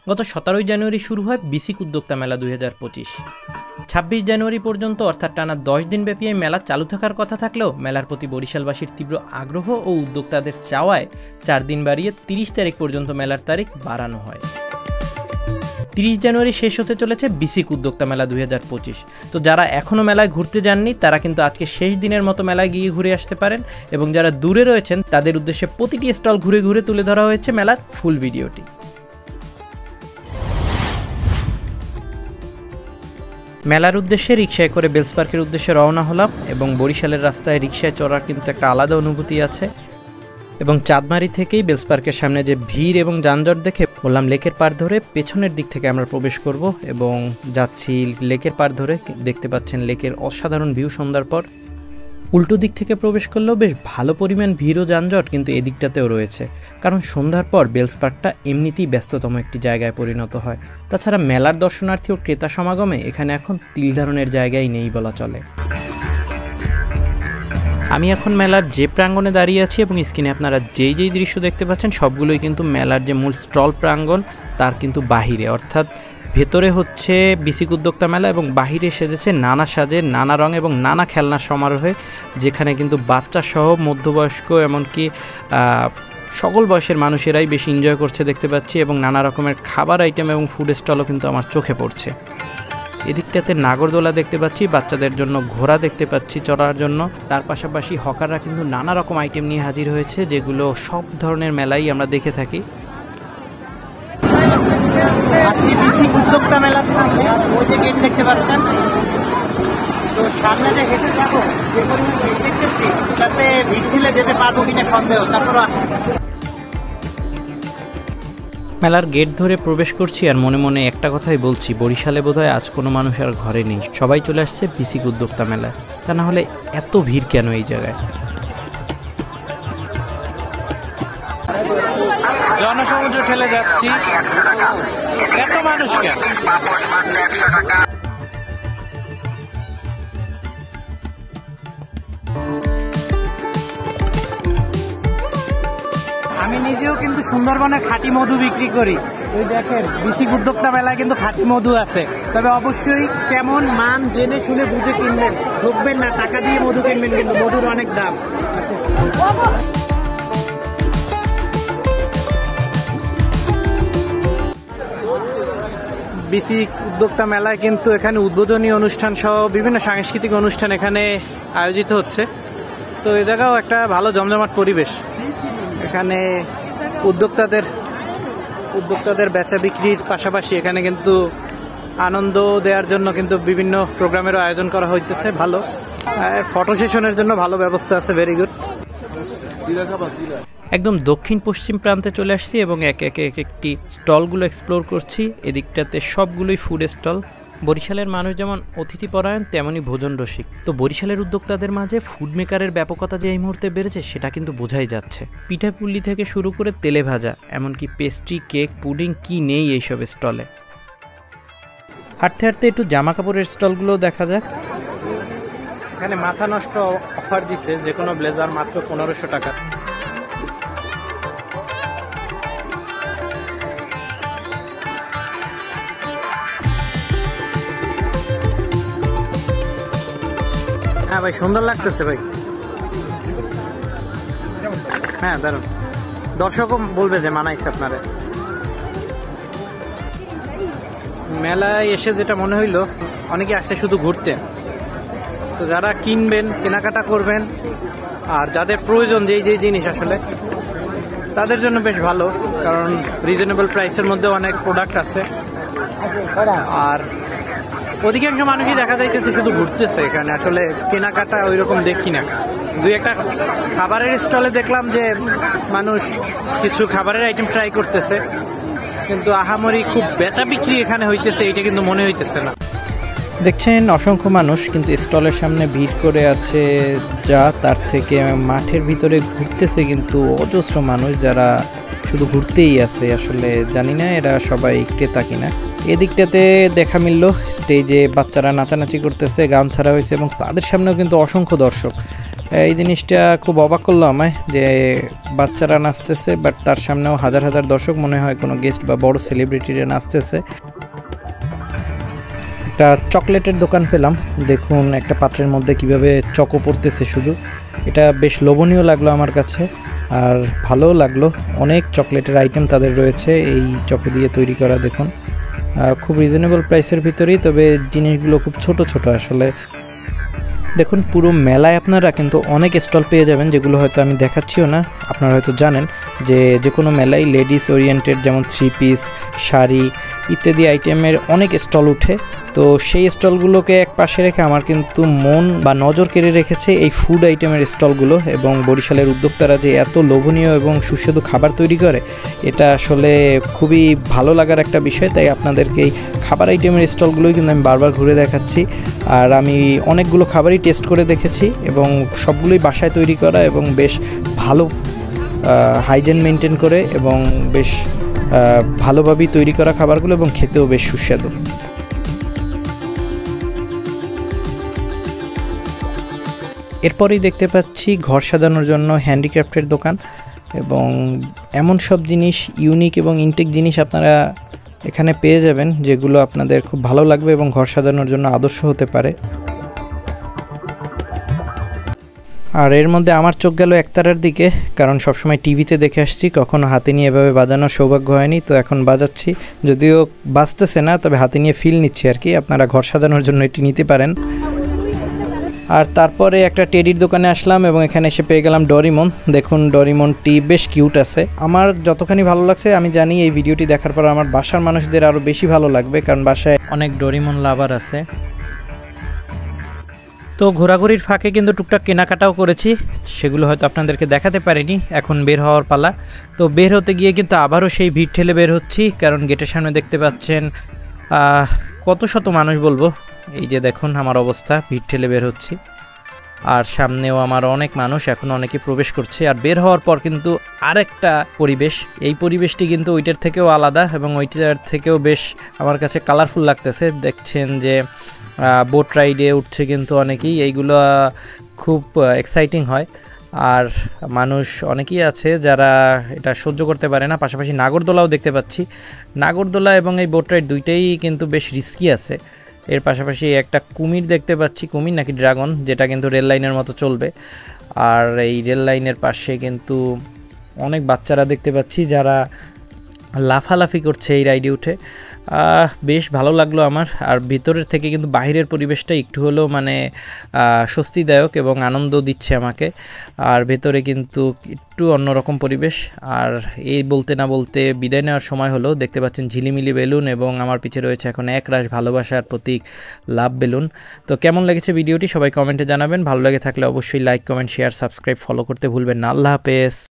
গত 17 জানুয়ারি শুরু হয় বিসিক উদ্যোক্তা মেলা 2025। 26 জানুয়ারি পর্যন্ত অর্থাৎ টানা 10 দিনব্যাপী এই মেলা চালু থাকার কথা থাকলেও মেলার প্রতি বরিশালবাসীর তীব্র আগ্রহ ও উদ্যোক্তাদের চাওয়ায় 4 দিন বাড়িয়ে 30 তারিখ পর্যন্ত মেলার তারিখ বাড়ানো হয়। 30 জানুয়ারি শেষ হতে চলেছে বিসিক উদ্যোক্তা মেলা 2025। তো যারা এখনও মেলায় ঘুরতে যাননি তারা কিন্তু আজকে শেষ দিনের মতো মেলায় গিয়ে ঘুরে আসতে পারেন, এবং যারা দূরে রয়েছেন তাদের উদ্দেশ্যে প্রতিটি স্টল ঘুরে ঘুরে তুলে ধরা হয়েছে মেলার ফুল ভিডিওটি। মেলার উদ্দেশ্যে রিকশায় করে বেলস পার্কের উদ্দেশ্যে রওনা হলাম, এবং বরিশালের রাস্তায় রিকশায় চড়ার কিন্তু একটা আলাদা অনুভূতি আছে। এবং চাঁদমারি থেকেই বেলস পার্কের সামনে যে ভিড় এবং যানজট দেখে বললাম লেকের পাড় ধরে পেছনের দিক থেকে আমরা প্রবেশ করব, এবং যাচ্ছি লেকের পাড় ধরে। দেখতে পাচ্ছেন লেকের অসাধারণ ভিউ সন্ধ্যার পর। উল্টো দিক থেকে প্রবেশ করলেও বেশ ভালো পরিমাণ ভিড় ও যানজট কিন্তু এদিকটাতেও রয়েছে, কারণ সন্ধ্যার পর বেলস পার্কটা এমনিতেই ব্যস্ততম একটি জায়গায় পরিণত হয়। তাছাড়া মেলার দর্শনার্থী ও ক্রেতা সমাগমে এখানে এখন তিল ধারণের জায়গায় নেই বলা চলে। আমি এখন মেলার যে প্রাঙ্গণে দাঁড়িয়ে আছি, এবং স্ক্রিনে আপনারা যেই দৃশ্য দেখতে পাচ্ছেন সবগুলোই কিন্তু মেলার যে মূল স্টল প্রাঙ্গণ তার কিন্তু বাহিরে, অর্থাৎ ভেতরে হচ্ছে বিসিক উদ্যোক্তা মেলা এবং বাহিরে সেজেছে নানা সাজে, নানা রং এবং নানা খেলনার সমারোহে, যেখানে কিন্তু বাচ্চা সহ মধ্যবয়স্ক এমনকি সকল বয়সের মানুষেরাই বেশি এনজয় করছে দেখতে পাচ্ছি, এবং নানা রকমের খাবার আইটেম এবং ফুড স্টলও কিন্তু আমার চোখে পড়ছে। এদিকটাতে নাগরদোলা দেখতে পাচ্ছি, বাচ্চাদের জন্য ঘোড়া দেখতে পাচ্ছি চড়ার জন্য। তার পাশাপাশি হকাররা কিন্তু নানা রকম আইটেম নিয়ে হাজির হয়েছে, যেগুলো সব ধরনের মেলাই আমরা দেখে থাকি। উদ্যোক্তা মেলার সামনে ওই যে গেট দেখতে পাচ্ছেন, তো সামনে যে হেঁটে যাবো, যে পরিমাণ ভিড় দেখতেছি তাতে ভিড় ঠেলে যেতে পারবো কিনা সন্দেহ, তারপরও আসে। মেলার গেট ধরে প্রবেশ করছি আর মনে মনে একটা কথাই বলছি, বরিশালে বোধহয় আজ কোনো মানুষ আর ঘরে নেই, সবাই চলে আসছে বিসিক উদ্যোক্তা মেলায়। তা না হলে এত ভিড় কেন এই জায়গায়? জনসমুদ্র ঠেলে যাচ্ছি, এত মানুষ কেন? আমি নিজেও কিন্তু সুন্দরবনের খাঁটি মধু বিক্রি করি। ওই দেখেন বিসিক উদ্যোক্তা মেলায় কিন্তু খাঁটি মধু আছে, তবে অবশ্যই কেমন মান জেনে শুনে বুঝে কিনবেন, ঠকবেন না, টাকা দিয়ে মধু কিনবেন, কিন্তু মধুর অনেক দাম। বিসিক উদ্যোক্তা মেলায় কিন্তু এখানে উদ্বোধনী অনুষ্ঠান সহ বিভিন্ন সাংস্কৃতিক অনুষ্ঠান এখানে আয়োজিত হচ্ছে। তো এই জায়গাও একটা ভালো জমজমাট পরিবেশ। এখানে উদ্যোক্তাদের বেচা বিক্রির পাশাপাশি এখানে কিন্তু আনন্দ দেওয়ার জন্য কিন্তু বিভিন্ন প্রোগ্রামেরও আয়োজন করা হইতেছে। ভালো ফটো সেশনের জন্য ভালো ব্যবস্থা আছে, ভেরি গুড। একদম দক্ষিণ পশ্চিম প্রান্তে চলে আসছি এবং একে একে একটি স্টলগুলো এক্সপ্লোর করছি। এদিকটাতে সবগুলোই ফুড স্টল। বরিশালের মানুষ যেমন অতিথিপরায়ণ তেমনই ভোজন রসিক। তো বরিশালের উদ্যোক্তাদের মাঝে ফুড মেকারের ব্যাপকতা যে এই মুহূর্তে বেড়েছে সেটা কিন্তু বোঝাই যাচ্ছে। পিঠাপুলি থেকে শুরু করে তেলে ভাজা, এমনকি পেস্ট্রি, কেক, পুডিং কি নেই এইসব স্টলে। হাঁটতে হাঁটতে একটু জামা কাপড়ের স্টলগুলো দেখা যাক। এখানে মাথা নষ্ট অফার দিচ্ছে, যে কোনো ব্লেজার মাত্র 1500 টাকা। হ্যাঁ ভাই, সুন্দর লাগতেছে ভাই। হ্যাঁ দারুন, দর্শকও বলবে যে মানাইছে আপনারা। মেলায় এসে যেটা মনে হইলো, অনেকে আসছে শুধু ঘুরতে। তো যারা কিনবেন, কেনাকাটা করবেন, আর যাদের প্রয়োজন যেই জিনিস আসলে তাদের জন্য বেশ ভালো, কারণ রিজনেবল প্রাইসের মধ্যে অনেক প্রোডাক্ট আছে। আর অধিকাংশ মানুষই দেখা যাইতেছে শুধু ঘুরতেছে, এখানে আসলে কেনাকাটা ওই রকম দেখি না। দুই একটা খাবারের স্টলে দেখলাম যে মানুষ কিছু খাবারের আইটেম ট্রাই করতেছে, কিন্তু আহামরি খুব বেচা বিক্রি এখানে হইতেছে এইটা কিন্তু মনে হইতেছে না। দেখছেন অসংখ্য মানুষ কিন্তু স্টলের সামনে ভিড় করে আছে, যা তার থেকে মাঠের ভিতরে ঘুরতেছে কিন্তু অজস্র মানুষ, যারা শুধু ঘুরতেই আছে। আসলে জানি না এরা সবাই ক্রেতা কিনা। এদিকটাতে দেখা মিলল স্টেজে বাচ্চারা নাচানাচি করতেছে, গান ছাড়া হয়েছে এবং তাদের সামনেও কিন্তু অসংখ্য দর্শক। এই জিনিসটা খুব অবাক করলো আমায় যে বাচ্চারা নাচতেছে, বাট তার সামনেও হাজার হাজার দর্শক, মনে হয় কোনো গেস্ট বা বড় সেলিব্রিটিরা নাচতেছে। একটা চকলেটের দোকান পেলাম, দেখুন একটা পাত্রের মধ্যে কিভাবে চকো পড়তেছে শুধু, এটা বেশ লোভনীয় লাগলো আমার কাছে আর ভালোও লাগলো। অনেক চকলেটের আইটেম তাদের রয়েছে এই চকো দিয়ে তৈরি করা, দেখুন খুব রিজনেবল প্রাইসের ভিতরেই, তবে জিনিসগুলো খুব ছোট ছোট আসলে। দেখুন পুরো মেলায় আপনারা কিন্তু অনেক স্টল পেয়ে যাবেন, যেগুলো হয়তো আমি দেখাচ্ছিও না। আপনারা হয়তো জানেন যে কোনো মেলায় লেডিস ওরিয়েন্টেড যেমন 3 পিস, শাড়ি ইত্যাদি আইটেমের অনেক স্টল উঠে। তো সেই স্টলগুলোকে এক পাশে রেখে আমার কিন্তু মন বা নজর কেড়ে রেখেছে এই ফুড আইটেমের স্টলগুলো, এবং বরিশালের উদ্যোক্তারা যে এত লোভনীয় এবং সুস্বাদু খাবার তৈরি করে, এটা আসলে খুবই ভালো লাগার একটা বিষয়। তাই আপনাদেরকে এই খাবার আইটেমের স্টলগুলোই কিন্তু আমি বারবার ঘুরে দেখাচ্ছি। আর আমি অনেকগুলো খাবারই টেস্ট করে দেখেছি এবং সবগুলোই বাসায় তৈরি করা এবং বেশ ভালো হাইজেন মেনটেন করে এবং বেশ ভালোভাবেই তৈরি করা খাবারগুলো, এবং খেতেও বেশ সুস্বাদু। এরপরেই দেখতে পাচ্ছি ঘর সাজানোর জন্য হ্যান্ডিক্রাফটের দোকান, এবং এমন সব জিনিস, ইউনিক এবং ইনটেক জিনিস আপনারা এখানে পেয়ে যাবেন যেগুলো আপনাদের খুব ভালো লাগবে এবং ঘর সাজানোর জন্য আদর্শ হতে পারে। আর এর মধ্যে আমার চোখ গেল একতারার দিকে, কারণ সবসময় টিভিতে দেখে আসছি, কখনো হাতে নিয়ে এভাবে বাজানোর সৌভাগ্য হয়নি, তো এখন বাজাচ্ছি। যদিও বাজতেছে না, তবে হাতে নিয়ে ফিল নিচ্ছি আর কি। আপনারা ঘর সাজানোর জন্য এটি নিতে পারেন। আর তারপরে একটা টেডির দোকানে আসলাম এবং এখানে এসে পেয়ে গেলাম ডরিমন। দেখুন ডরিমনটি বেশ কিউট আছে, আমার যতখানি ভালো লাগছে আমি জানি এই ভিডিওটি দেখার পর আমার বাসার মানুষদের আরও বেশি ভালো লাগবে, কারণ বাসায় অনেক ডরিমন লাভার আছে। তো ঘোরাঘুরির ফাঁকে কিন্তু টুকটাক কেনাকাটাও করেছি, সেগুলো হয়তো আপনাদেরকে দেখাতে পারিনি। এখন বের হওয়ার পালা। তো বের হতে গিয়ে কিন্তু আবারও সেই ভিড় ঠেলে বের হচ্ছি, কারণ গেটের সামনে দেখতে পাচ্ছেন কত শত মানুষ বলবো। এই যে দেখুন আমার অবস্থা, ভিড় ঠেলে বের হচ্ছি। আর সামনেও আমার অনেক মানুষ, এখন অনেকে প্রবেশ করছে। আর বের হওয়ার পর কিন্তু আরেকটা পরিবেশ, এই পরিবেশটি কিন্তু ওইটার থেকেও আলাদা এবং ওইটার থেকেও বেশ আমার কাছে কালারফুল লাগতেছে। দেখছেন যে বোট রাইডে উঠছে কিন্তু অনেকেই, এইগুলো খুব এক্সাইটিং হয়। আর মানুষ অনেকেই আছে যারা এটা সহ্য করতে পারে না। পাশাপাশি নাগরদোলাও দেখতে পাচ্ছি। নাগরদোলা এবং এই বোট রাইড দুইটাই কিন্তু বেশ রিস্কি আছে। এর পাশাপাশি একটা কুমির দেখতে পাচ্ছি, কুমির নাকি ড্রাগন, যেটা কিন্তু রেল লাইনের মতো চলবে। আর এই রেল লাইনের পাশে কিন্তু অনেক বাচ্চারা দেখতে পাচ্ছি যারা লাফালাফি করছে এই রাইডে উঠে। বেশ ভালো লাগলো আমার। আর ভিতরের থেকে কিন্তু বাহিরের পরিবেশটা একটু হলেও মানে স্বস্তিদায়ক এবং আনন্দ দিচ্ছে আমাকে। আর ভেতরে কিন্তু একটু অন্যরকম পরিবেশ। আর এই বলতে না বলতে বিদায় নেওয়ার সময় হলো। দেখতে পাচ্ছেন ঝিলিমিলি বেলুন এবং আমার পিছে রয়েছে এখন একরাশ ভালোবাসার প্রতীক লাভ বেলুন। তো কেমন লেগেছে ভিডিওটি সবাই কমেন্টে জানাবেন। ভালো লেগে থাকলে অবশ্যই like, comment, share, subscribe, follow করতে ভুলবেন না। আল্লাহ হাফেজ।